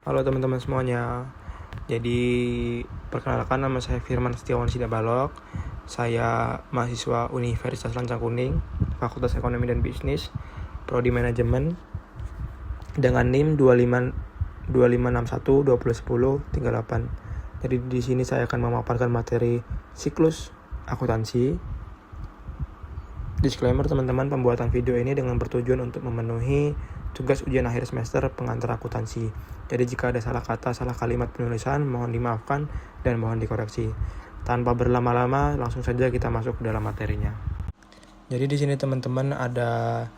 Halo teman-teman semuanya. Jadi perkenalkan, nama saya Firman Setiawan Sidabalok. Saya mahasiswa Universitas Lancang Kuning, Fakultas Ekonomi dan Bisnis, Prodi Manajemen, dengan NIM 2561 2010 38. Jadi di sini saya akan memaparkan materi siklus akuntansi. Disclaimer teman-teman, pembuatan video ini dengan bertujuan untuk memenuhi tugas ujian akhir semester pengantar akuntansi. Jadi jika ada salah kata, salah kalimat penulisan, mohon dimaafkan dan mohon dikoreksi. Tanpa berlama-lama, langsung saja kita masuk ke dalam materinya. Jadi di sini teman-teman ada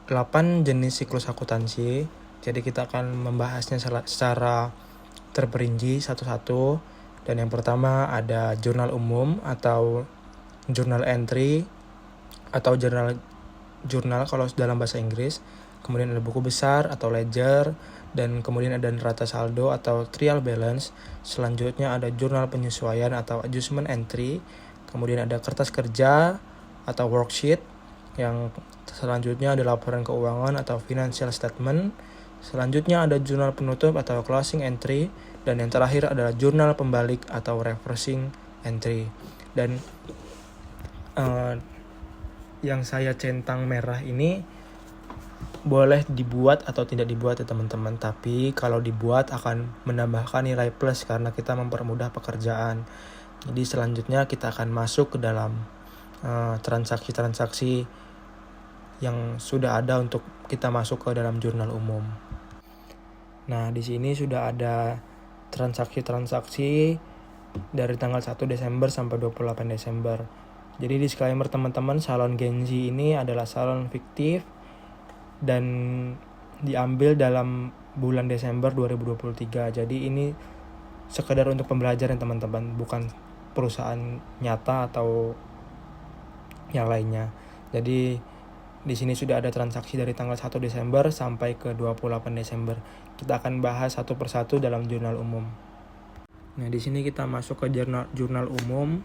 8 jenis siklus akuntansi. Jadi kita akan membahasnya secara terperinci satu-satu. Dan yang pertama ada jurnal umum atau journal entry atau jurnal kalau dalam bahasa Inggris. Kemudian ada buku besar atau ledger, dan kemudian ada neraca saldo atau trial balance. Selanjutnya ada jurnal penyesuaian atau adjustment entry. Kemudian ada kertas kerja atau worksheet. Yang selanjutnya ada laporan keuangan atau financial statement. Selanjutnya ada jurnal penutup atau closing entry. Dan yang terakhir adalah jurnal pembalik atau reversing entry. Dan yang saya centang merah ini boleh dibuat atau tidak dibuat ya teman-teman, tapi kalau dibuat akan menambahkan nilai plus karena kita mempermudah pekerjaan. Jadi selanjutnya kita akan masuk ke dalam transaksi-transaksi yang sudah ada untuk kita masuk ke dalam jurnal umum. Nah, di sini sudah ada transaksi-transaksi dari tanggal 1 Desember sampai 28 Desember. Jadi disclaimer teman-teman, salon Genzi ini adalah salon fiktif dan diambil dalam bulan Desember 2023. Jadi ini sekedar untuk pembelajaran teman-teman, bukan perusahaan nyata atau yang lainnya. Jadi di sini sudah ada transaksi dari tanggal 1 Desember sampai ke 28 Desember. Kita akan bahas satu persatu dalam jurnal umum. Nah, di sini kita masuk ke jurnal umum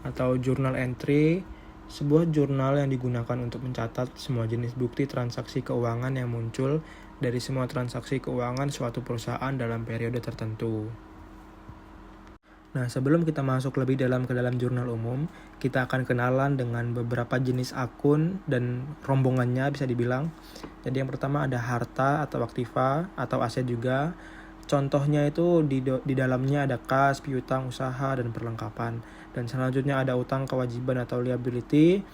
atau journal entry, sebuah jurnal yang digunakan untuk mencatat semua jenis bukti transaksi keuangan yang muncul dari semua transaksi keuangan suatu perusahaan dalam periode tertentu. Nah, sebelum kita masuk lebih dalam ke dalam jurnal umum, kita akan kenalan dengan beberapa jenis akun dan rombongannya bisa dibilang. Jadi yang pertama ada harta atau aktiva atau aset juga. Contohnya itu di dalamnya ada kas, piutang, usaha, dan perlengkapan. Dan selanjutnya ada utang kewajiban atau liability.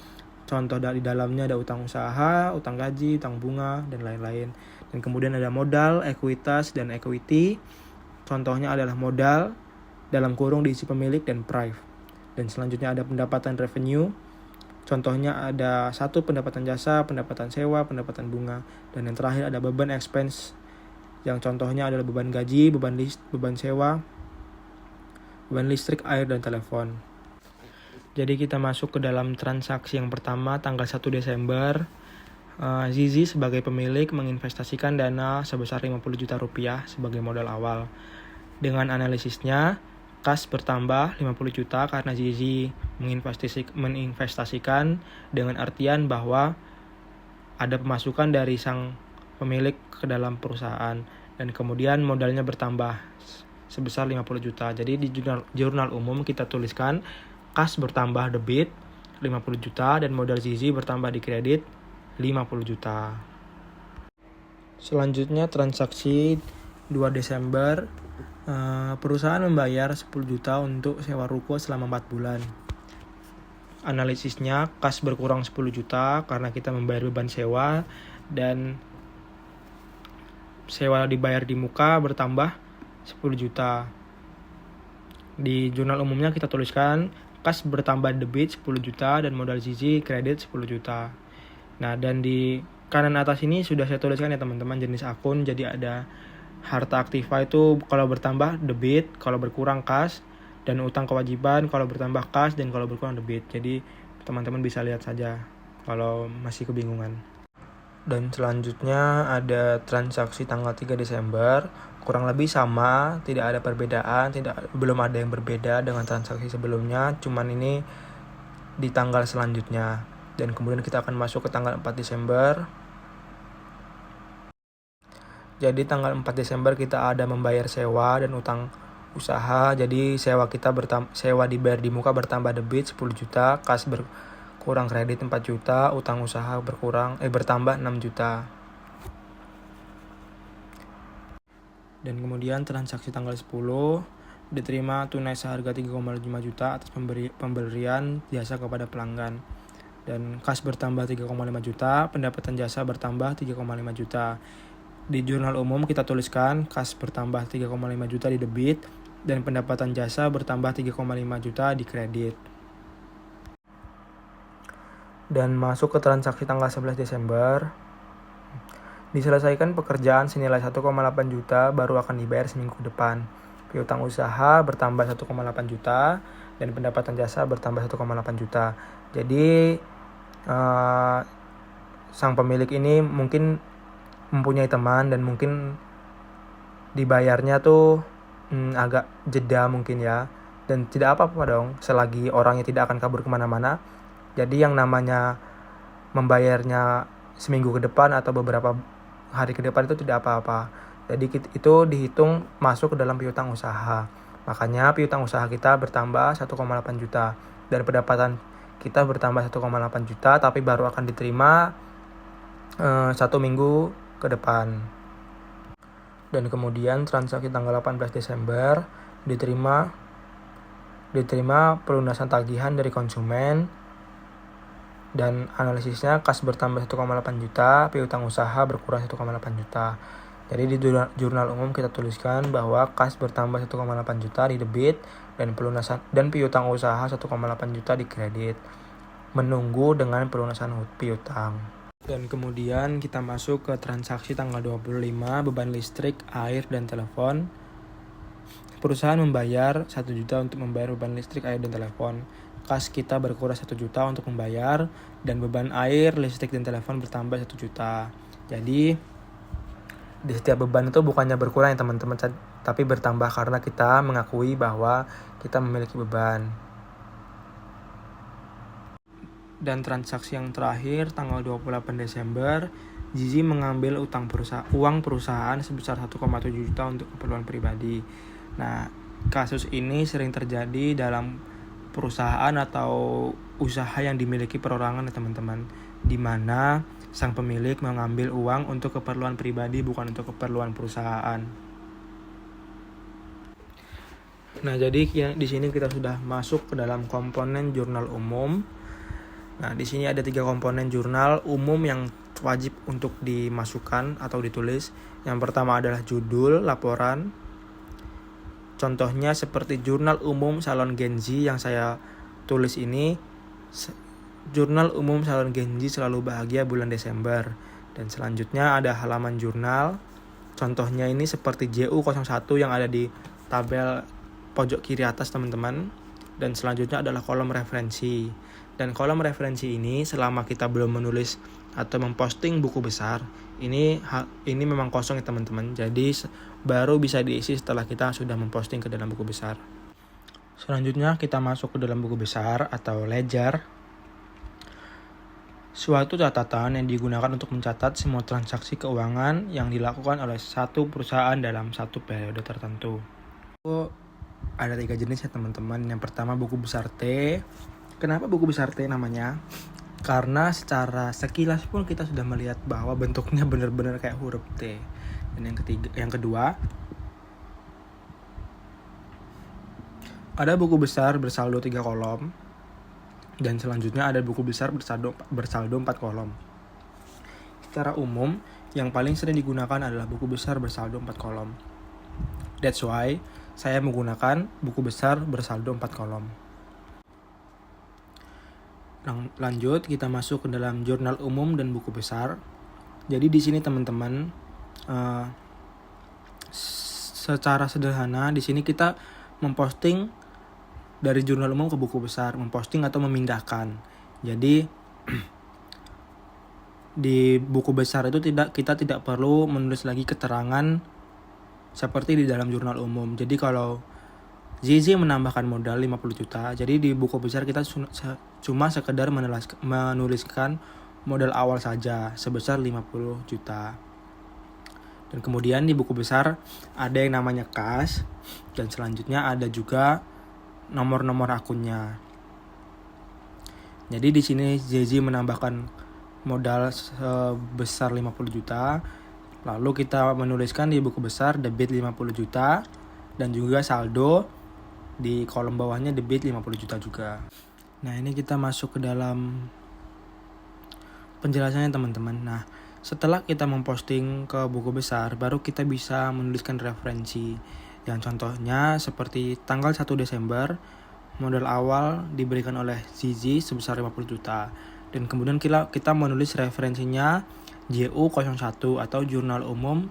Contoh di dalamnya ada utang usaha, utang gaji, utang bunga, dan lain-lain. Dan kemudian ada modal, ekuitas, dan equity. Contohnya adalah modal, dalam kurung diisi pemilik dan prive. Dan selanjutnya ada pendapatan revenue. Contohnya ada 1 pendapatan jasa, pendapatan sewa, pendapatan bunga. Dan yang terakhir ada beban expense, yang contohnya adalah beban gaji, beban sewa, beban listrik, air, dan telepon. Jadi kita masuk ke dalam transaksi yang pertama tanggal 1 Desember. Zizi sebagai pemilik menginvestasikan dana sebesar 50 juta rupiah sebagai modal awal. Dengan analisisnya, kas bertambah 50 juta karena Zizi menginvestasikan, dengan artian bahwa ada pemasukan dari sang pemilik ke dalam perusahaan, dan kemudian modalnya bertambah sebesar 50 juta. Jadi di jurnal umum kita tuliskan kas bertambah debit 50 juta dan modal Zizi bertambah di kredit 50 juta. Selanjutnya transaksi 2 Desember, perusahaan membayar 10 juta untuk sewa ruko selama 4 bulan. Analisisnya, kas berkurang 10 juta karena kita membayar beban sewa, dan sewa dibayar di muka bertambah 10 juta. Di jurnal umumnya kita tuliskan kas bertambah debit 10 juta dan modal Zizi kredit 10 juta. Nah, dan di kanan atas ini sudah saya tuliskan ya teman-teman jenis akun. Jadi ada harta aktiva itu kalau bertambah debit, kalau berkurang kas, dan utang kewajiban kalau bertambah kas dan kalau berkurang debit. Jadi teman-teman bisa lihat saja kalau masih kebingungan. Dan selanjutnya ada transaksi tanggal 3 Desember, kurang lebih sama, tidak ada perbedaan, belum ada yang berbeda dengan transaksi sebelumnya, cuman ini di tanggal selanjutnya. Dan kemudian kita akan masuk ke tanggal 4 Desember. Jadi tanggal 4 Desember kita ada membayar sewa dan utang usaha. Jadi sewa dibayar di muka bertambah debit 10 juta, kas berkurang kredit 4 juta, utang usaha bertambah 6 juta. Dan kemudian transaksi tanggal 10 diterima tunai seharga 3,5 juta atas pemberian jasa kepada pelanggan. Dan kas bertambah 3,5 juta, pendapatan jasa bertambah 3,5 juta. Di jurnal umum kita tuliskan kas bertambah 3,5 juta di debit dan pendapatan jasa bertambah 3,5 juta di kredit. Dan masuk ke transaksi tanggal 11 Desember. Diselesaikan pekerjaan senilai 1,8 juta baru akan dibayar seminggu ke depan. Piutang usaha bertambah 1,8 juta dan pendapatan jasa bertambah 1,8 juta. Jadi sang pemilik ini mungkin mempunyai teman dan mungkin dibayarnya tuh agak jeda mungkin ya. Dan tidak apa-apa dong selagi orangnya tidak akan kabur kemana-mana. Jadi yang namanya membayarnya seminggu ke depan atau beberapa hari ke depan itu tidak apa-apa. Jadi itu dihitung masuk ke dalam piutang usaha. Makanya piutang usaha kita bertambah 1,8 juta. Dan pendapatan kita bertambah 1,8 juta tapi baru akan diterima 1 minggu ke depan. Dan kemudian transaksi tanggal 18 Desember diterima pelunasan tagihan dari konsumen. Dan analisisnya kas bertambah 1,8 juta, piutang usaha berkurang 1,8 juta. Jadi di jurnal umum kita tuliskan bahwa kas bertambah 1,8 juta di debit dan piutang usaha 1,8 juta di kredit. Menunggu dengan pelunasan piutang. Dan kemudian kita masuk ke transaksi tanggal 25 beban listrik, air, dan telepon. Perusahaan membayar 1 juta untuk membayar beban listrik, air, dan telepon. Kas kita berkurang 1 juta untuk membayar dan beban air, listrik, dan telepon bertambah 1 juta. Jadi di setiap beban itu bukannya berkurang ya teman-teman, tapi bertambah karena kita mengakui bahwa kita memiliki beban. Dan transaksi yang terakhir tanggal 28 Desember, Zizi mengambil uang perusahaan sebesar 1,7 juta untuk keperluan pribadi. Nah, kasus ini sering terjadi dalam perusahaan atau usaha yang dimiliki perorangan ya teman-teman, di mana sang pemilik mengambil uang untuk keperluan pribadi bukan untuk keperluan perusahaan. Nah, jadi di sini kita sudah masuk ke dalam komponen jurnal umum. Nah, di sini ada 3 komponen jurnal umum yang wajib untuk dimasukkan atau ditulis. Yang pertama adalah judul laporan. Contohnya seperti jurnal umum Salon Genzi yang saya tulis ini. Jurnal umum Salon Genzi selalu bahagia bulan Desember. Dan selanjutnya ada halaman jurnal. Contohnya ini seperti JU01 yang ada di tabel pojok kiri atas teman-teman. Dan selanjutnya adalah kolom referensi. Dan kolom referensi ini selama kita belum menulis atau memposting buku besar, ini memang kosong ya teman-teman. Jadi baru bisa diisi setelah kita sudah memposting ke dalam buku besar. Selanjutnya kita masuk ke dalam buku besar atau ledger. Suatu catatan yang digunakan untuk mencatat semua transaksi keuangan yang dilakukan oleh satu perusahaan dalam satu periode tertentu. Ada 3 jenis ya teman-teman. Yang pertama buku besar T. Kenapa buku besar T namanya? Karena secara sekilas pun kita sudah melihat bahwa bentuknya benar-benar kayak huruf T. Dan yang kedua, ada buku besar bersaldo 3 kolom. Dan selanjutnya ada buku besar bersaldo 4 kolom. Secara umum, yang paling sering digunakan adalah buku besar bersaldo 4 kolom. That's why saya menggunakan buku besar bersaldo 4 kolom. Lanjut, kita masuk ke dalam jurnal umum dan buku besar. Jadi di sini teman-teman, secara sederhana di sini kita memposting dari jurnal umum ke buku besar, memposting atau memindahkan. Jadi di buku besar itu kita tidak perlu menulis lagi keterangan seperti di dalam jurnal umum. Jadi kalau Zizi menambahkan modal 50 juta, jadi di buku besar kita cuma sekedar menuliskan modal awal saja sebesar 50 juta. Dan kemudian di buku besar ada yang namanya kas, dan selanjutnya ada juga nomor-nomor akunnya. Jadi di sini JJ menambahkan modal sebesar 50 juta. Lalu kita menuliskan di buku besar debit 50 juta dan juga saldo di kolom bawahnya debit 50 juta juga. Nah, ini kita masuk ke dalam penjelasannya teman-teman. Nah, setelah kita memposting ke buku besar, baru kita bisa menuliskan referensi. Yang contohnya seperti tanggal 1 Desember, modal awal diberikan oleh Zizi sebesar 50 juta. Dan kemudian kita menulis referensinya JU01 atau Jurnal Umum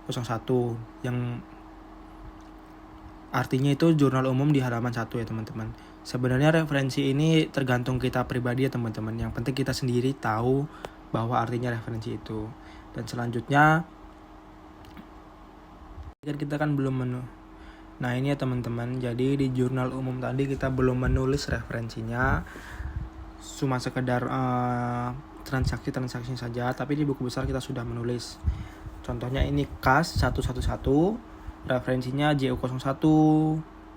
01, yang artinya itu jurnal umum di halaman 1 ya teman-teman. Sebenarnya referensi ini tergantung kita pribadi ya teman-teman. Yang penting kita sendiri tahu bahwa artinya referensi itu. Dan selanjutnya kita kan belum Nah ini ya teman-teman, jadi di jurnal umum tadi kita belum menulis referensinya, cuma sekedar transaksi saja, tapi di buku besar kita sudah menulis. Contohnya ini kas 111, referensinya JU01,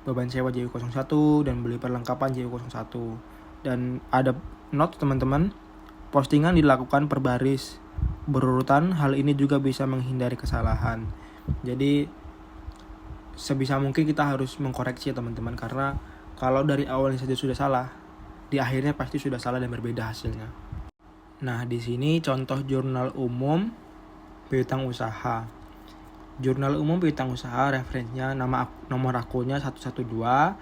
beban sewa JU01, dan beli perlengkapan JU01. Dan ada note teman-teman, postingan dilakukan per baris berurutan, hal ini juga bisa menghindari kesalahan. Jadi sebisa mungkin kita harus mengkoreksi ya teman-teman, karena kalau dari awalnya saja sudah salah, di akhirnya pasti sudah salah dan berbeda hasilnya. Nah, di sini contoh jurnal umum piutang usaha. Jurnal umum piutang usaha referensinya nomor akunnya 112,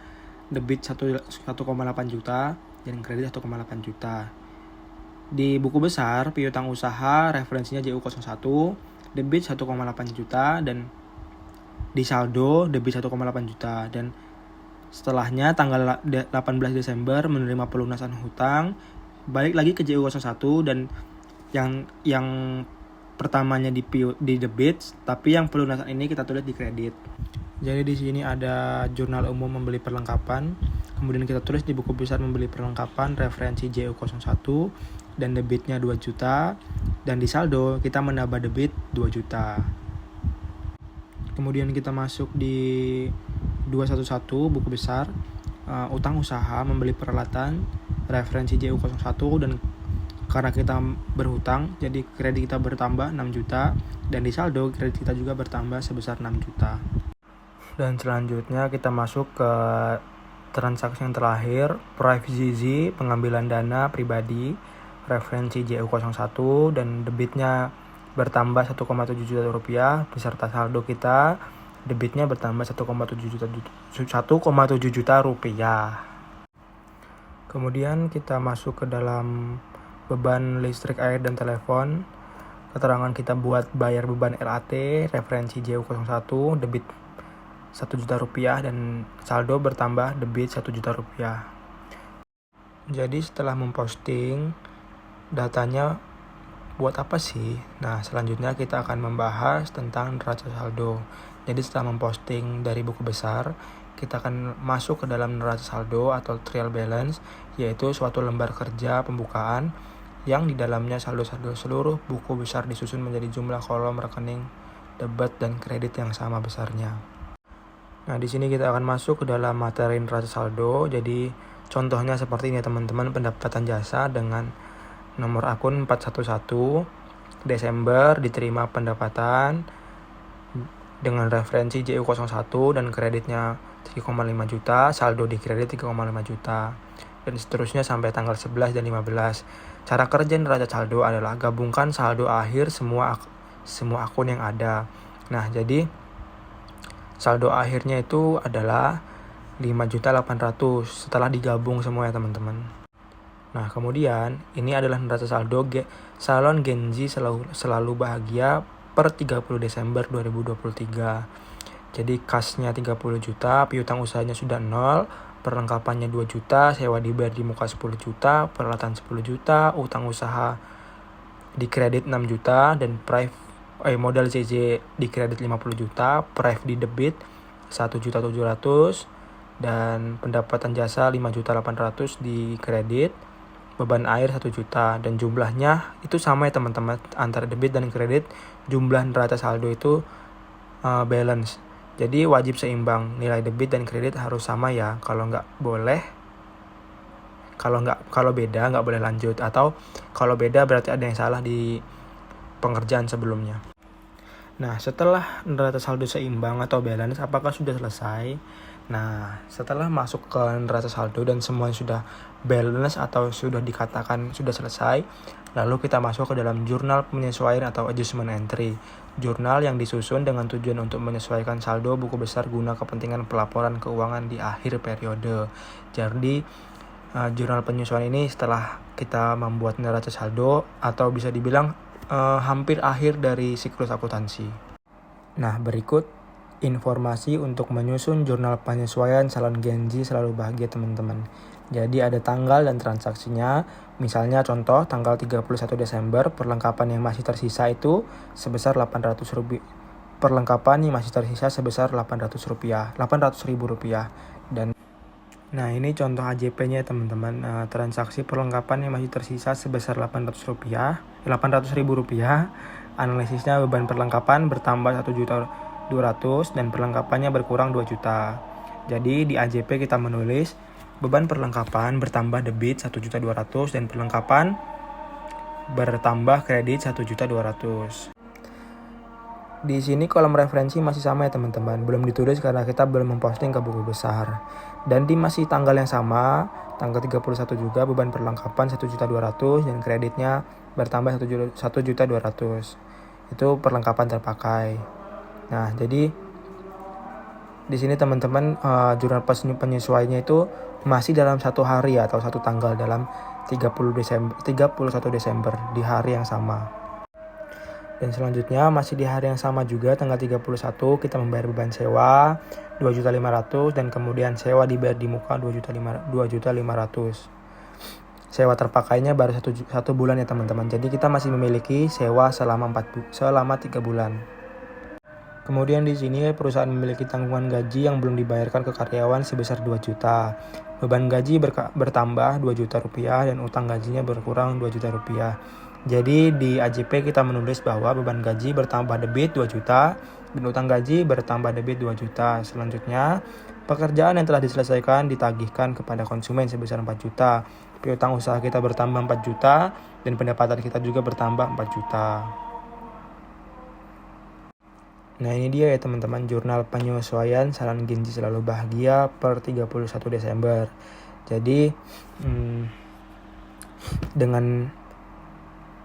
debit 1,8 juta dan kredit 1,8 juta. Di buku besar piutang usaha referensinya JU01, debit 1,8 juta dan di saldo debit 1,8 juta. Dan setelahnya tanggal 18 Desember menerima pelunasan hutang, balik lagi ke JU01 dan yang pertamanya di debit, tapi yang pelunasan ini kita tulis di kredit. Jadi di sini ada jurnal umum membeli perlengkapan, kemudian kita tulis di buku besar membeli perlengkapan referensi JU01 dan debitnya 2 juta, dan di saldo kita menambah debit 2 juta. Kemudian kita masuk di 211 buku besar utang usaha membeli peralatan referensi JU01, dan karena kita berhutang jadi kredit kita bertambah 6 juta dan di saldo kredit kita juga bertambah sebesar 6 juta. Dan selanjutnya kita masuk ke transaksi yang terakhir, Private Zizi pengambilan dana pribadi referensi JU01 dan debitnya bertambah 1,7 juta rupiah beserta saldo kita debitnya bertambah 1,7 juta rupiah. Kemudian kita masuk ke dalam beban listrik, air, dan telepon. Keterangan kita buat bayar beban LAT referensi JU01 debit 1 juta rupiah dan saldo bertambah debit 1 juta rupiah. Jadi setelah memposting datanya buat apa sih? Nah, selanjutnya kita akan membahas tentang neraca saldo. Jadi setelah memposting dari buku besar, kita akan masuk ke dalam neraca saldo atau trial balance, yaitu suatu lembar kerja pembukaan yang di dalamnya saldo-saldo seluruh buku besar disusun menjadi jumlah kolom rekening debit dan kredit yang sama besarnya. Nah, di sini kita akan masuk ke dalam materi neraca saldo. Jadi contohnya seperti ini teman-teman, pendapatan jasa dengan nomor akun 411 Desember diterima pendapatan dengan referensi JU01 dan kreditnya 3,5 juta, saldo di kredit 3,5 juta, dan seterusnya sampai tanggal 11 dan 15. Cara kerja neraca saldo adalah gabungkan saldo akhir semua akun yang ada. Nah, jadi saldo akhirnya itu adalah 5.800.000 setelah digabung semua ya teman-teman. Nah, kemudian ini adalah neraca saldo Salon Genzi selalu bahagia per 30 Desember 2023. Jadi kasnya 30 juta, piutang usahanya sudah 0, perlengkapannya 2 juta, sewa dibayar di muka 10 juta, peralatan 10 juta, utang usaha di kredit 6 juta, dan modal CC di kredit 50 juta, Prive di debit 1.700.000, dan pendapatan jasa 5.800.000 di kredit, beban air 1 juta, dan jumlahnya itu sama ya teman-teman antara debit dan kredit jumlah neraca saldo itu balance. Jadi wajib seimbang, nilai debit dan kredit harus sama ya. Kalau beda nggak boleh lanjut, atau kalau beda berarti ada yang salah di pengerjaan sebelumnya. Nah, setelah neraca saldo seimbang atau balance, apakah sudah selesai? Nah, setelah masuk ke neraca saldo dan semuanya sudah balance atau sudah dikatakan sudah selesai, lalu kita masuk ke dalam jurnal penyesuaian atau adjustment entry. Jurnal yang disusun dengan tujuan untuk menyesuaikan saldo buku besar guna kepentingan pelaporan keuangan di akhir periode. Jadi, jurnal penyesuaian ini setelah kita membuat neraca saldo atau bisa dibilang hampir akhir dari siklus akuntansi. Nah, berikut informasi untuk menyusun jurnal penyesuaian salon Genji selalu bahagia teman-teman. Jadi ada tanggal dan transaksinya. Misalnya contoh tanggal 31 Desember perlengkapan yang masih tersisa itu sebesar 800 rupiah. Perlengkapan yang masih tersisa sebesar 800 ribu rupiah. Dan nah, ini contoh AJP-nya teman-teman. Transaksi perlengkapan yang masih tersisa sebesar 800 ribu rupiah. Analisisnya beban perlengkapan bertambah 1.200.000 dan perlengkapannya berkurang 2 juta. Jadi di AJP kita menulis beban perlengkapan bertambah debit 1.200.000 dan perlengkapan bertambah kredit 1.200.000. Di sini kolom referensi masih sama ya teman-teman, belum ditulis karena kita belum memposting ke buku besar. Dan di masih tanggal yang sama, tanggal 31 juga beban perlengkapan 1.200.000 dan kreditnya bertambah 1.200.000. Itu perlengkapan terpakai. Nah, jadi di sini teman-teman jurnal penyesuaiannya itu masih dalam satu hari atau satu tanggal dalam 31 Desember di hari yang sama. Dan selanjutnya masih di hari yang sama juga tanggal 31 kita membayar beban sewa 2.500.000 dan kemudian sewa dibayar di muka 2.500.000. Sewa terpakainya baru satu bulan ya teman-teman. Jadi kita masih memiliki sewa selama 3 bulan. Kemudian di sini perusahaan memiliki tanggungan gaji yang belum dibayarkan ke karyawan sebesar 2 juta. Beban gaji bertambah 2 juta rupiah dan utang gajinya berkurang 2 juta rupiah. Jadi di AJP kita menulis bahwa beban gaji bertambah debit 2 juta dan utang gaji bertambah debit 2 juta. Selanjutnya, pekerjaan yang telah diselesaikan ditagihkan kepada konsumen sebesar 4 juta. Piutang usaha kita bertambah 4 juta dan pendapatan kita juga bertambah 4 juta. Nah, ini dia ya teman-teman jurnal penyesuaian salon Genji selalu bahagia per 31 Desember. Jadi dengan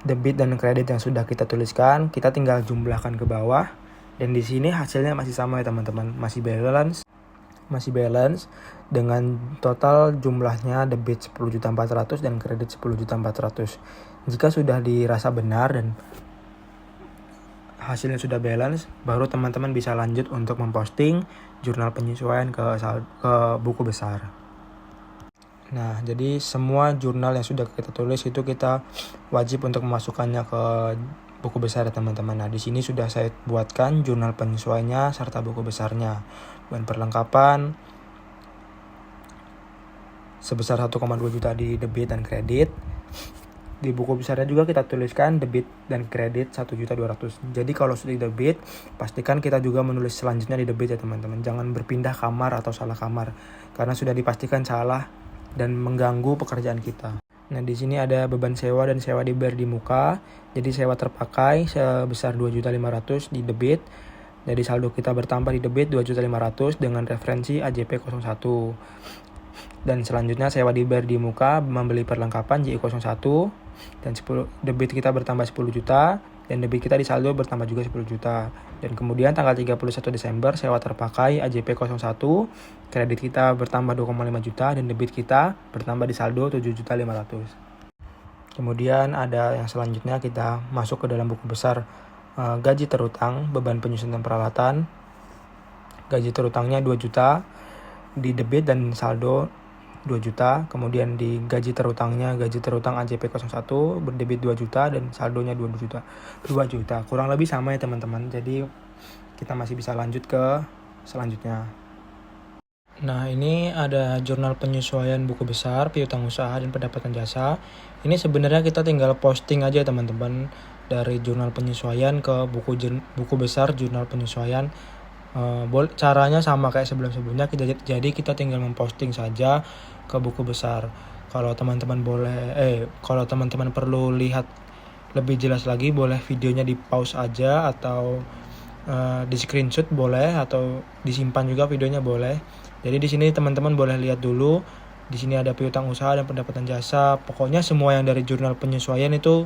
debit dan kredit yang sudah kita tuliskan, kita tinggal jumlahkan ke bawah. Dan di sini hasilnya masih sama ya teman-teman, masih balance dengan total jumlahnya debit 10.400.000 dan kredit 10.400.000. Jika sudah dirasa benar dan hasilnya sudah balance, baru teman-teman bisa lanjut untuk memposting jurnal penyesuaian ke buku besar. Nah, jadi semua jurnal yang sudah kita tulis itu kita wajib untuk memasukkannya ke buku besar ya teman-teman. Nah, di sini sudah saya buatkan jurnal penyesuaiannya serta buku besarnya. Bahan perlengkapan sebesar 1,2 juta di debit dan kredit. Di buku besarnya juga kita tuliskan debit dan kredit 1.200.000. Jadi kalau sudah di debit, pastikan kita juga menulis selanjutnya di debit ya teman-teman. Jangan berpindah kamar atau salah kamar karena sudah dipastikan salah dan mengganggu pekerjaan kita. Nah, di sini ada beban sewa dan sewa dibayar di muka. Jadi sewa terpakai sebesar 2.500.000 di debit. Jadi saldo kita bertambah di debit 2.500.000 dengan referensi AJP 01. Dan selanjutnya sewa dibayar di muka membeli perlengkapan JI01 dan debit kita bertambah 10 juta dan debit kita di saldo bertambah juga 10 juta. Dan kemudian tanggal 31 Desember sewa terpakai AJP 01, kredit kita bertambah 2,5 juta dan debit kita bertambah di saldo 7.500.000. Kemudian ada yang selanjutnya kita masuk ke dalam buku besar gaji terutang, beban penyusunan peralatan. Gaji terutangnya 2 juta di debit dan saldo 2 juta. Kemudian di gaji terutang AJP 01 berdebit 2 juta dan saldonya 2 juta. Kurang lebih sama ya teman-teman. Jadi kita masih bisa lanjut ke selanjutnya. Nah, ini ada jurnal penyesuaian buku besar, piutang usaha dan pendapatan jasa. Ini sebenarnya kita tinggal posting aja teman-teman. dari jurnal penyesuaian ke buku besar jurnal penyesuaian. Caranya sama kayak sebelum-sebelumnya, jadi kita tinggal memposting saja ke buku besar. Kalau teman-teman perlu lihat lebih jelas lagi, boleh videonya di pause aja atau di screenshot boleh, atau disimpan juga videonya boleh. Jadi di sini teman-teman boleh lihat dulu. Di sini ada piutang usaha dan pendapatan jasa. Pokoknya semua yang dari jurnal penyesuaian itu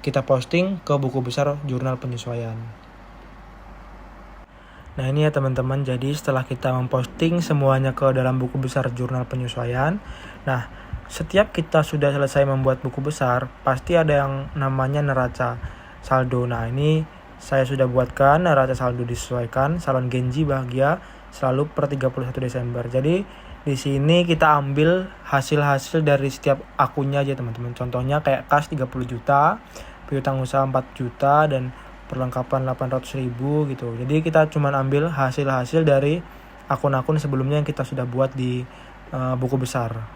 kita posting ke buku besar jurnal penyesuaian. Nah ini ya teman-teman, jadi setelah kita memposting semuanya ke dalam buku besar jurnal penyesuaian, nah setiap kita sudah selesai membuat buku besar, pasti ada yang namanya neraca saldo. Nah ini saya sudah buatkan neraca saldo disesuaikan, salon Genji bahagia selalu per 31 Desember. Jadi di sini kita ambil hasil-hasil dari setiap akunnya aja teman-teman. Contohnya kayak kas 30 juta, piutang usaha 4 juta, dan perlengkapan 800.000 gitu. Jadi kita cuma ambil hasil-hasil dari akun-akun sebelumnya yang kita sudah buat di buku besar.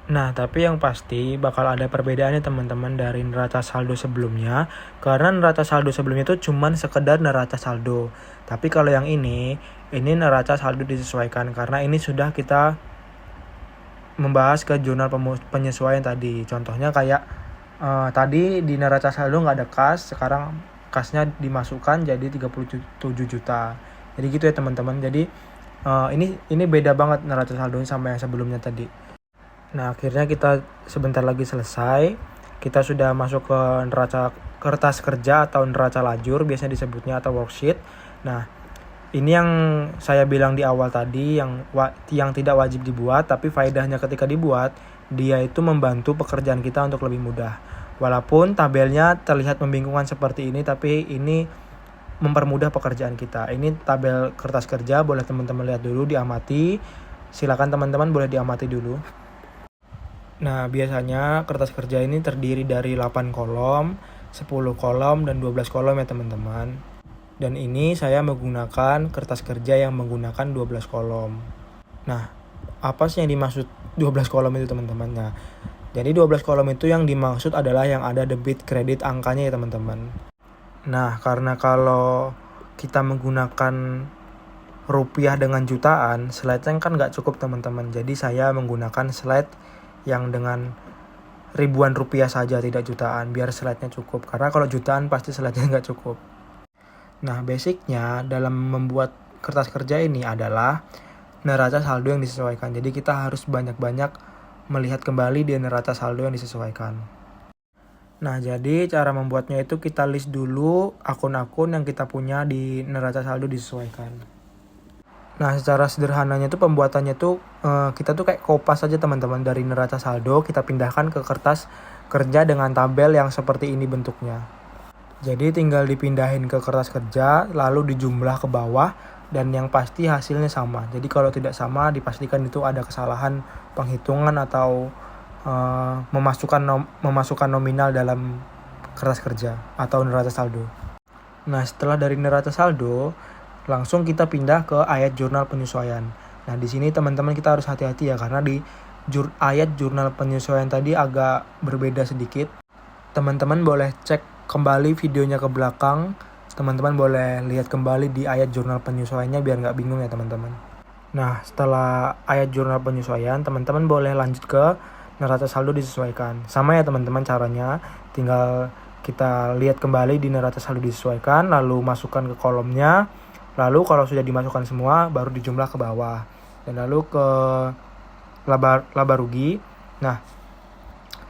Nah, tapi yang pasti bakal ada perbedaannya teman-teman dari neraca saldo sebelumnya. Karena neraca saldo sebelumnya itu cuma sekedar neraca saldo. Tapi kalau yang ini neraca saldo disesuaikan karena ini sudah kita membahas ke jurnal penyesuaian tadi. Contohnya kayak tadi di neraca saldo nggak ada kas, sekarang kasnya dimasukkan jadi 37 juta. Jadi gitu ya teman-teman. Jadi ini beda banget neraca saldonya sama yang sebelumnya tadi. Nah akhirnya kita sebentar lagi selesai. Kita sudah masuk ke neraca kertas kerja atau neraca lajur biasanya disebutnya, atau worksheet. Nah ini yang saya bilang di awal tadi, yang tidak wajib dibuat, tapi faedahnya ketika dibuat, dia itu membantu pekerjaan kita untuk lebih mudah. Walaupun tabelnya terlihat membingungkan seperti ini, tapi ini mempermudah pekerjaan kita. Ini tabel kertas kerja, boleh teman-teman lihat dulu, diamati. Silakan teman-teman boleh diamati dulu. Nah, biasanya kertas kerja ini terdiri dari 8 kolom, 10 kolom, dan 12 kolom ya teman-teman. Dan ini saya menggunakan kertas kerja yang menggunakan 12 kolom. Nah, apa sih yang dimaksud 12 kolom itu teman-teman? Nah, jadi 12 kolom itu yang dimaksud adalah yang ada debit, kredit, angkanya ya teman-teman. Nah, karena kalau kita menggunakan rupiah dengan jutaan, slide-nya kan nggak cukup teman-teman. Jadi saya menggunakan slide yang dengan ribuan rupiah saja, tidak jutaan, biar slide-nya cukup. Karena kalau jutaan pasti slide-nya nggak cukup. Nah, basicnya dalam membuat kertas kerja ini adalah neraca saldo yang disesuaikan. Jadi kita harus banyak-banyak melihat kembali di neraca saldo yang disesuaikan. Nah, jadi cara membuatnya itu kita list dulu akun-akun yang kita punya di neraca saldo disesuaikan. Nah, secara sederhananya itu pembuatannya tuh kita tuh kayak kopas aja teman-teman, dari neraca saldo kita pindahkan ke kertas kerja dengan tabel yang seperti ini bentuknya. Jadi tinggal dipindahin ke kertas kerja, lalu dijumlah ke bawah, dan yang pasti hasilnya sama. Jadi kalau tidak sama, dipastikan itu ada kesalahan penghitungan atau memasukkan nominal dalam kertas kerja atau neraca saldo. Nah, setelah dari neraca saldo, langsung kita pindah ke ayat jurnal penyesuaian. Nah, di sini teman-teman kita harus hati-hati ya, karena di ayat jurnal penyesuaian tadi agak berbeda sedikit. Teman-teman boleh cek kembali videonya ke belakang. Teman-teman boleh lihat kembali di ayat jurnal penyesuaiannya biar nggak bingung ya teman-teman. Nah, setelah ayat jurnal penyesuaian, teman-teman boleh lanjut ke neraca saldo disesuaikan. Sama ya teman-teman caranya, tinggal kita lihat kembali di neraca saldo disesuaikan, lalu masukkan ke kolomnya, lalu kalau sudah dimasukkan semua, baru dijumlah ke bawah. Dan lalu ke laba rugi. Nah,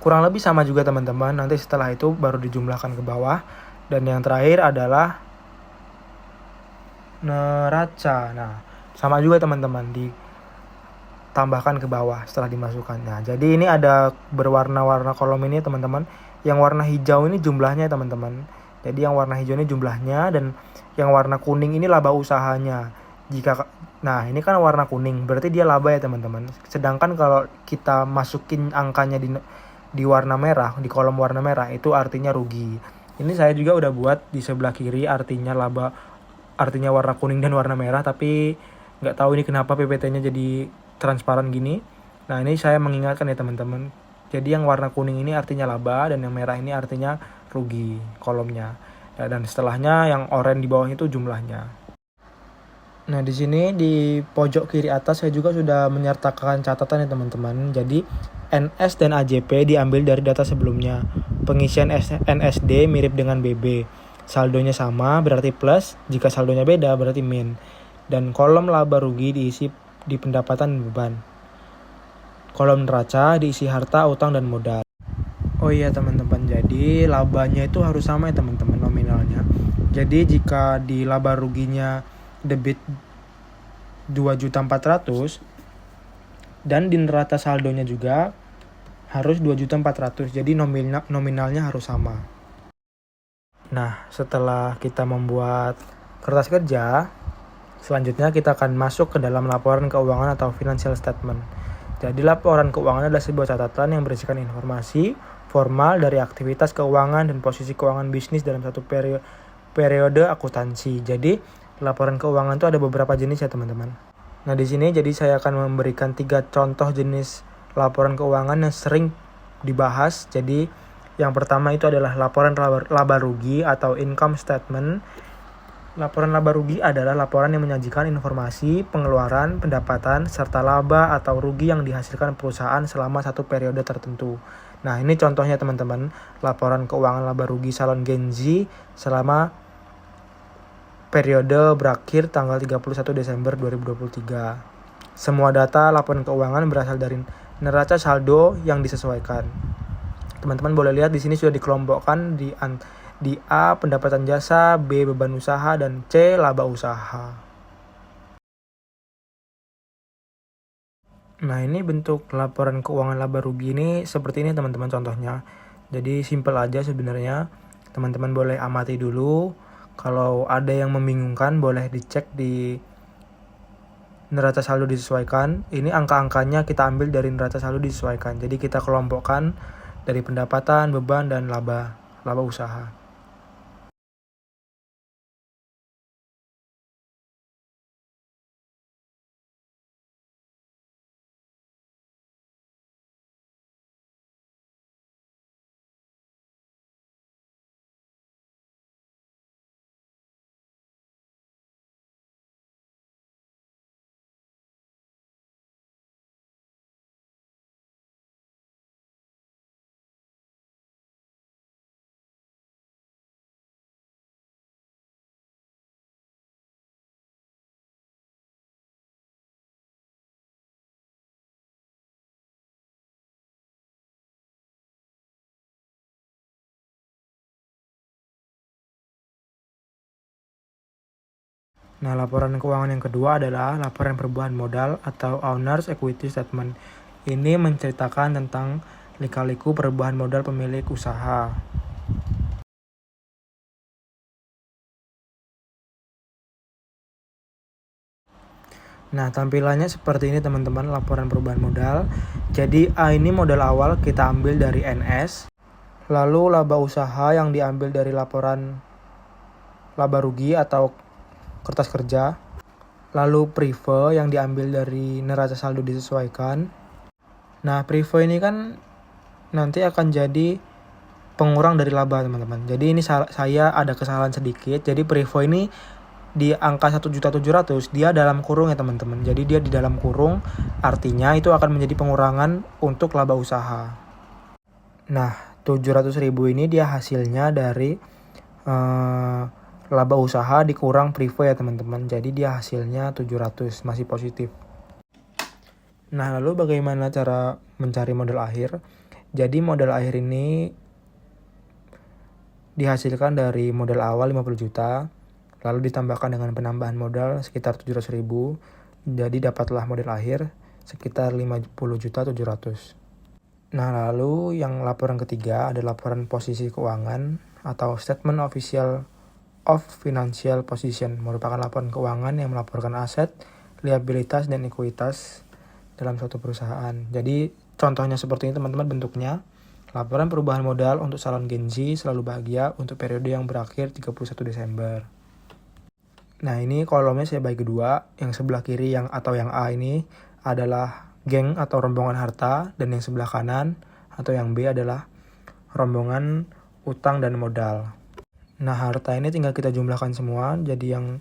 kurang lebih sama juga teman-teman, nanti setelah itu baru dijumlahkan ke bawah. Dan yang terakhir adalah neraca. Nah, sama juga teman-teman, ditambahkan ke bawah setelah dimasukkan. Nah, jadi ini ada berwarna-warna kolom ini teman-teman. Yang warna hijau ini jumlahnya teman-teman. Jadi yang warna hijau ini jumlahnya, dan yang warna kuning ini laba usahanya. Nah, ini kan warna kuning, berarti dia laba ya teman-teman. Sedangkan kalau kita masukin angkanya di warna merah, di kolom warna merah, itu artinya rugi. Ini saya juga udah buat di sebelah kiri, artinya laba, artinya warna kuning dan warna merah, tapi nggak tahu ini kenapa PPT-nya jadi transparan gini. Nah, ini saya mengingatkan ya teman-teman. Jadi yang warna kuning ini artinya laba, dan yang merah ini artinya rugi kolomnya. Ya, dan setelahnya yang oranye di bawahnya itu jumlahnya. Nah, di sini di pojok kiri atas saya juga sudah menyertakan catatan ya teman-teman. Jadi NS dan AJP diambil dari data sebelumnya. Pengisian NSD mirip dengan BB. Saldonya sama berarti plus, jika saldonya beda berarti min. Dan kolom laba rugi diisi di pendapatan dan beban. Kolom neraca diisi harta, utang, dan modal. Oh iya teman-teman, jadi labanya itu harus sama ya teman-teman nominalnya. Jadi jika di laba ruginya debit 2.400.000 dan di neraca saldonya juga harus 2.400.000. Jadi nominalnya harus sama. Nah, setelah kita membuat kertas kerja, selanjutnya kita akan masuk ke dalam laporan keuangan atau financial statement. Jadi laporan keuangan adalah sebuah catatan yang berisikan informasi formal dari aktivitas keuangan dan posisi keuangan bisnis dalam satu periode akuntansi. Jadi laporan keuangan itu ada beberapa jenis ya teman-teman. Nah di sini jadi saya akan memberikan 3 contoh jenis laporan keuangan yang sering dibahas. Jadi yang pertama itu adalah laporan laba rugi atau income statement. Laporan laba rugi adalah laporan yang menyajikan informasi pengeluaran, pendapatan, serta laba atau rugi yang dihasilkan perusahaan selama satu periode tertentu. Nah ini contohnya teman-teman, laporan keuangan laba rugi salon Gen Z selama periode berakhir tanggal 31 Desember 2023. Semua data laporan keuangan berasal dari neraca saldo yang disesuaikan. Teman-teman boleh lihat di sini sudah dikelompokkan di A pendapatan jasa, B beban usaha, dan C laba usaha. Nah ini bentuk laporan keuangan laba rugi ini seperti ini teman-teman contohnya. Jadi simple aja sebenarnya. Teman-teman boleh amati dulu. Kalau ada yang membingungkan boleh dicek di neraca saldo disesuaikan. Ini angka-angkanya kita ambil dari neraca saldo disesuaikan. Jadi kita kelompokkan dari pendapatan, beban, dan laba usaha. Nah, laporan keuangan yang kedua adalah laporan perubahan modal atau Owner's Equity Statement. Ini menceritakan tentang lika-liku perubahan modal pemilik usaha. Nah, tampilannya seperti ini teman-teman, laporan perubahan modal. Jadi A ini modal awal kita ambil dari NS. Lalu laba usaha yang diambil dari laporan laba rugi atau kertas kerja. Lalu prive yang diambil dari neraca saldo disesuaikan. Nah, prive ini kan nanti akan jadi pengurang dari laba teman-teman. Jadi ini saya ada kesalahan sedikit. Jadi prive ini di angka 1.700.000 dia dalam kurung ya teman-teman. Jadi dia di dalam kurung, artinya itu akan menjadi pengurangan untuk laba usaha. Nah, 700.000 ini dia hasilnya dari laba usaha dikurang prive ya teman-teman. Jadi dia hasilnya 700, masih positif. Nah, lalu bagaimana cara mencari modal akhir? Jadi modal akhir ini dihasilkan dari modal awal 50 juta, lalu ditambahkan dengan penambahan modal sekitar 700.000, jadi dapatlah modal akhir sekitar 50.700.000. Nah, lalu yang laporan ketiga ada laporan posisi keuangan atau Statement of Financial Position, merupakan laporan keuangan yang melaporkan aset, liabilitas, dan ekuitas dalam suatu perusahaan. Jadi contohnya seperti ini teman-teman bentuknya. Laporan perubahan modal untuk salon Gen Z selalu bahagia untuk periode yang berakhir 31 Desember. Nah, ini kolomnya saya bagi kedua. Yang sebelah kiri yang A ini adalah geng atau rombongan harta, dan yang sebelah kanan atau yang B adalah rombongan utang dan modal. Nah, harta ini tinggal kita jumlahkan semua, jadi yang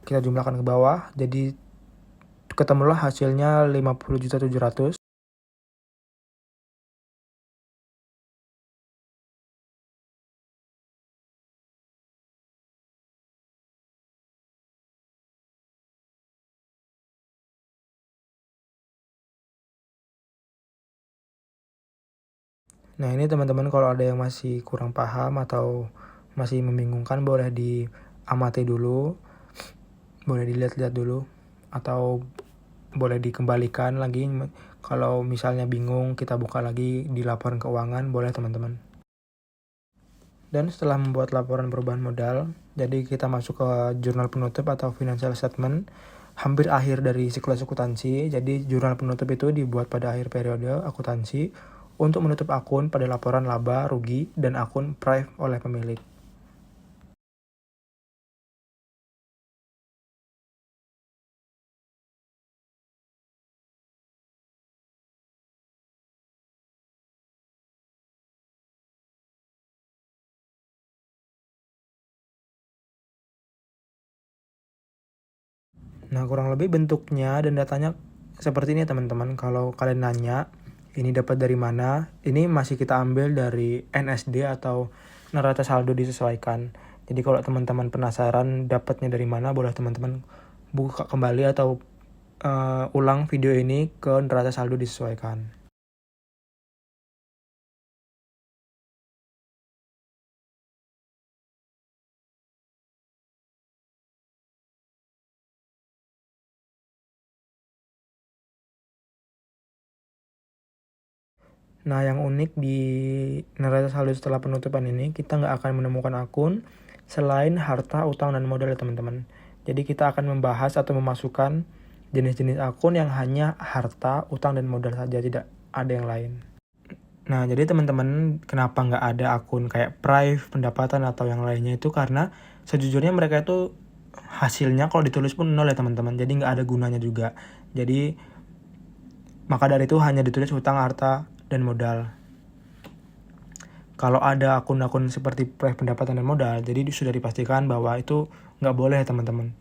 kita jumlahkan ke bawah, jadi ketemulah hasilnya 50.700.000. Nah, ini teman-teman kalau ada yang masih kurang paham atau masih membingungkan, boleh diamati dulu, boleh dilihat-lihat dulu, atau boleh dikembalikan lagi. Kalau misalnya bingung, kita buka lagi di laporan keuangan, boleh teman-teman. Dan setelah membuat laporan perubahan modal, jadi kita masuk ke jurnal penutup atau financial statement, hampir akhir dari siklus akuntansi. Jadi jurnal penutup itu dibuat pada akhir periode akuntansi untuk menutup akun pada laporan laba, rugi, dan akun prive oleh pemilik. Nah, kurang lebih bentuknya dan datanya seperti ini teman-teman. Kalau kalian nanya, ini dapat dari mana? Ini masih kita ambil dari NSD atau neraca saldo disesuaikan. Jadi kalau teman-teman penasaran dapatnya dari mana, boleh teman-teman buka kembali atau ulang video ini ke neraca saldo disesuaikan. Nah, yang unik di neraca saldo setelah penutupan ini, kita nggak akan menemukan akun selain harta, utang, dan modal ya teman-teman. Jadi kita akan membahas atau memasukkan jenis-jenis akun yang hanya harta, utang, dan modal saja, tidak ada yang lain. Nah, jadi teman-teman kenapa nggak ada akun kayak prive, pendapatan, atau yang lainnya itu karena sejujurnya mereka itu hasilnya kalau ditulis pun nol ya teman-teman. Jadi nggak ada gunanya juga. Jadi maka dari itu hanya ditulis utang, harta, dan modal. Kalau ada akun-akun seperti proyek pendapatan dan modal, jadi sudah dipastikan bahwa itu nggak boleh teman-teman.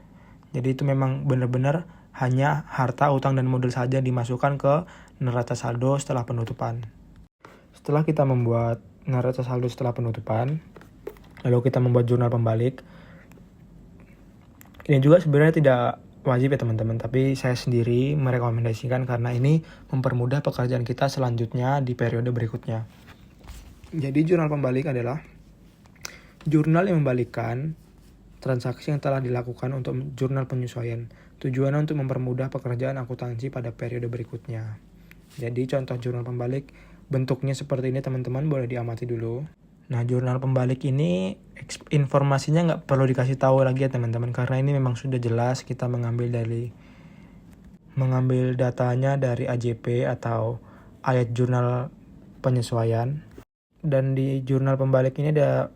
Jadi itu memang benar-benar hanya harta, utang, dan modal saja dimasukkan ke neraca saldo setelah penutupan. Setelah kita membuat neraca saldo setelah penutupan, lalu kita membuat jurnal pembalik. Ini juga sebenarnya tidak wajib ya teman-teman, tapi saya sendiri merekomendasikan karena ini mempermudah pekerjaan kita selanjutnya di periode berikutnya. Jadi jurnal pembalik adalah jurnal yang membalikkan transaksi yang telah dilakukan untuk jurnal penyesuaian. Tujuannya untuk mempermudah pekerjaan akuntansi pada periode berikutnya. Jadi contoh jurnal pembalik bentuknya seperti ini teman-teman, boleh diamati dulu. Nah, jurnal pembalik ini informasinya nggak perlu dikasih tahu lagi ya teman-teman, karena ini memang sudah jelas kita mengambil datanya dari AJP atau ayat jurnal penyesuaian. Dan di jurnal pembalik ini ada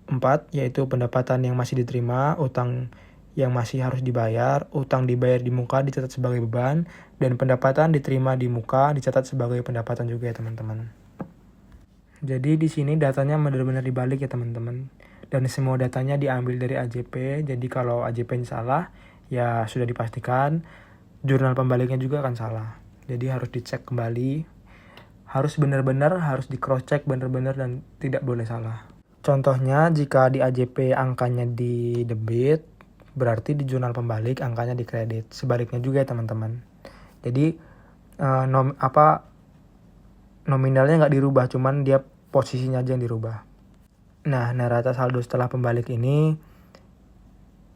4, yaitu pendapatan yang masih diterima, utang yang masih harus dibayar, utang dibayar di muka dicatat sebagai beban, dan pendapatan diterima di muka dicatat sebagai pendapatan juga ya teman-teman. Jadi di sini datanya benar-benar dibalik ya teman-teman. Dan semua datanya diambil dari AJP. Jadi kalau AJP-nya salah, ya sudah dipastikan jurnal pembaliknya juga akan salah. Jadi harus dicek kembali. Harus benar-benar, harus di cross check benar-benar dan tidak boleh salah. Contohnya jika di AJP angkanya di debit, berarti di jurnal pembalik angkanya di kredit. Sebaliknya juga ya teman-teman. Jadi nominalnya nggak dirubah, cuman dia posisinya aja yang dirubah. Nah, neraca saldo setelah pembalik ini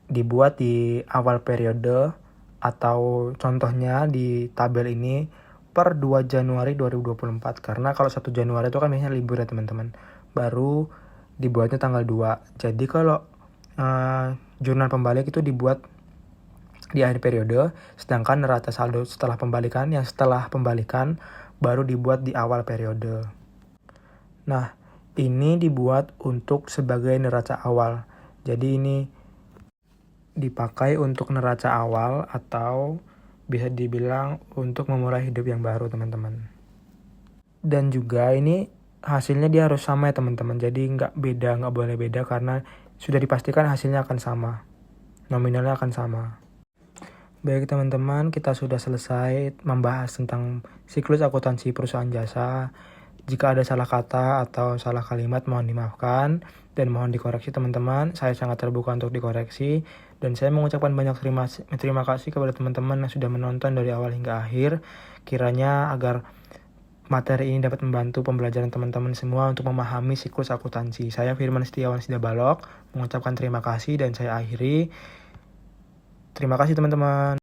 dibuat di awal periode atau contohnya di tabel ini per 2 Januari 2024. Karena kalau 1 Januari itu kan biasanya libur ya teman-teman. Baru dibuatnya tanggal 2. Jadi kalau jurnal pembalik itu dibuat di akhir periode, sedangkan neraca saldo setelah pembalikan baru dibuat di awal periode. Nah, ini dibuat untuk sebagai neraca awal. Jadi ini dipakai untuk neraca awal atau bisa dibilang untuk memulai hidup yang baru teman-teman. Dan juga ini hasilnya dia harus sama ya teman-teman. Jadi nggak boleh beda karena sudah dipastikan hasilnya akan sama. Nominalnya akan sama. Baik teman-teman, kita sudah selesai membahas tentang siklus akuntansi perusahaan jasa. Jika ada salah kata atau salah kalimat mohon dimaafkan dan mohon dikoreksi teman-teman. Saya sangat terbuka untuk dikoreksi dan saya mengucapkan banyak terima kasih kepada teman-teman yang sudah menonton dari awal hingga akhir. Kiranya agar materi ini dapat membantu pembelajaran teman-teman semua untuk memahami siklus akuntansi. Saya Firman Setiawan Sidabalok mengucapkan terima kasih dan saya akhiri. Terima kasih teman-teman.